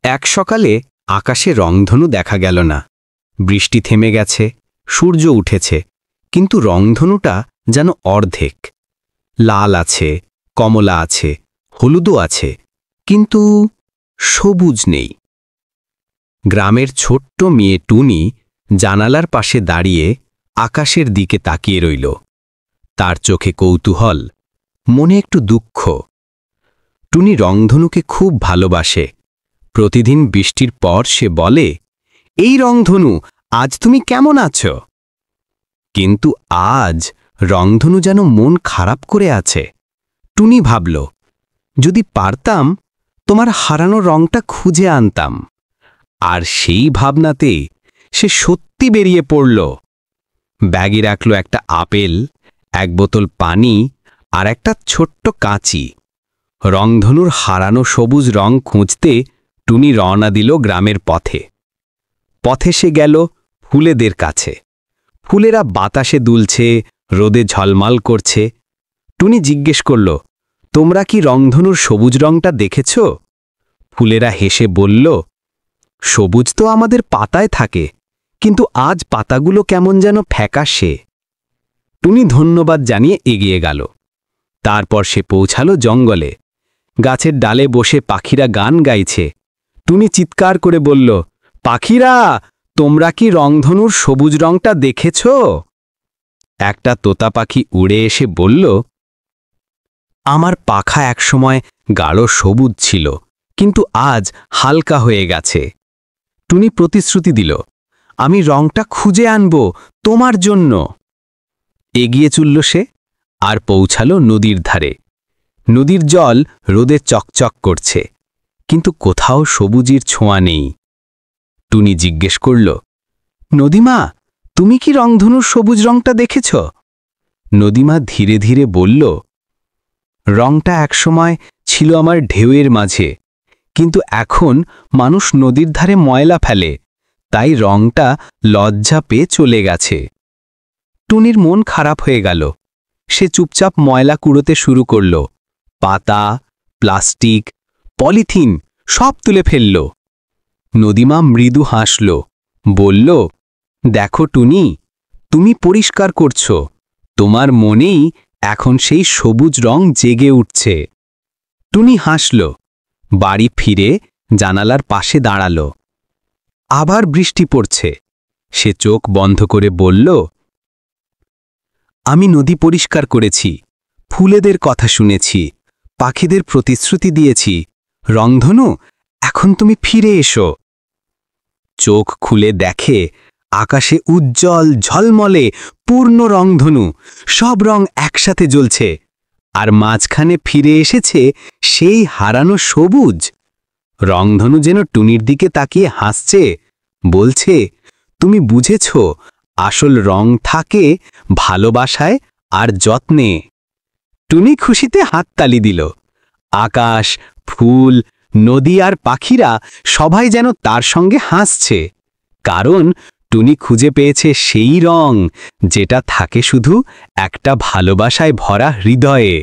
এক সকালে আকাশে রংধনু দেখা গেল না। বৃষ্টি থেমে গেছে, সূর্য উঠেছে, কিন্তু রংধনুটা যেন অর্ধেক। লাল আছে, কমলা আছে, হলুদও আছে, কিন্তু সবুজ নেই। গ্রামের ছোট্ট মেয়ে টুনি জানালার পাশে দাঁড়িয়ে আকাশের দিকে তাকিয়ে রইল। তার চোখে কৌতূহল, মনে একটু দুঃখ। টুনি রংধনুকে খুব ভালোবাসে। প্রতিদিন বৃষ্টির পর সে বলে, এই রংধনু, আজ তুমি কেমন আছো? কিন্তু আজ রংধনু যেন মন খারাপ করে আছে। টুনি ভাবল, যদি পারতাম তোমার হারানো রংটা খুঁজে আনতাম। আর সেই ভাবনাতে সে সত্যি বেরিয়ে পড়ল। ব্যাগে রাখল একটা আপেল, এক বোতল পানি আর একটা ছোট্ট কাঁচি। রংধনুর হারানো সবুজ রং খুঁজতে টুনি রওনা দিল গ্রামের পথে। পথে সে গেল ফুলেদের কাছে। ফুলেরা বাতাসে দুলছে, রোদে ঝলমল করছে। টুনি জিজ্ঞেস করল, তোমরা কি রংধনুর সবুজ রংটা দেখেছ? ফুলেরা হেসে বলল, সবুজ তো আমাদের পাতায় থাকে, কিন্তু আজ পাতাগুলো কেমন যেন ফ্যাকাশে। টুনি ধন্যবাদ জানিয়ে এগিয়ে গেল। তারপর সে পৌঁছালো জঙ্গলে। গাছের ডালে বসে পাখিরা গান গাইছে। টুনি চিৎকার করে বলল, পাখিরা, তোমরা কি রংধনুর সবুজ রংটা দেখেছ? একটা তোতা পাখি উড়ে এসে বলল, আমার পাখা একসময় গাঢ় সবুজ ছিল, কিন্তু আজ হালকা হয়ে গেছে। টুনি প্রতিশ্রুতি দিল, আমি রংটা খুঁজে আনব তোমার জন্য। এগিয়ে চলল সে, আর পৌঁছালো নদীর ধারে। নদীর জল রোদে চকচক করছে, কিন্তু কোথাও সবুজের ছোঁয়া নেই। টুনি জিজ্ঞেস করল, নদীমা, তুমি কি রংধনুর সবুজ রংটা দেখেছ? নদীমা ধীরে ধীরে বলল, রংটা একসময় ছিল আমার ঢেউয়ের মাঝে, কিন্তু এখন মানুষ নদীর ধারে ময়লা ফেলে, তাই রংটা লজ্জা পেয়ে চলে গেছে। টুনির মন খারাপ হয়ে গেল। সে চুপচাপ ময়লা কুড়োতে শুরু করল। পাতা, প্লাস্টিক, পলিথিন সব তুলে ফেলল। নদীমা মৃদু হাসল, বলল, দেখো টুনি, তুমি পরিষ্কার করছো, তোমার মনেই এখন সেই সবুজ রং জেগে উঠছে। টুনি হাসল, বাড়ি ফিরে জানালার পাশে দাঁড়াল। আবার বৃষ্টি পড়ছে। সে চোখ বন্ধ করে বলল, আমি নদী পরিষ্কার করেছি, ফুলেদের কথা শুনেছি, পাখিদের প্রতিশ্রুতি দিয়েছি। রংধনু, এখন তুমি ফিরে এসো। চোখ খুলে দেখে আকাশে উজ্জ্বল ঝলমলে পূর্ণ রংধনু, সব রং একসাথে জ্বলছে, আর মাঝখানে ফিরে এসেছে সেই হারানো সবুজ। রংধনু যেন টুনির দিকে তাকিয়ে হাসছে, বলছে, তুমি বুঝেছ, আসল রং থাকে ভালোবাসায় আর যত্নে। টুনি খুশিতে হাততালি দিল। আকাশ, ফুল, নদী আর পাখিরা সবাই যেন তার সঙ্গে হাসছে, কারণ টুনি খুঁজে পেয়েছে সেই রং যেটা থাকে শুধু একটা ভালোবাসায় ভরা হৃদয়ে।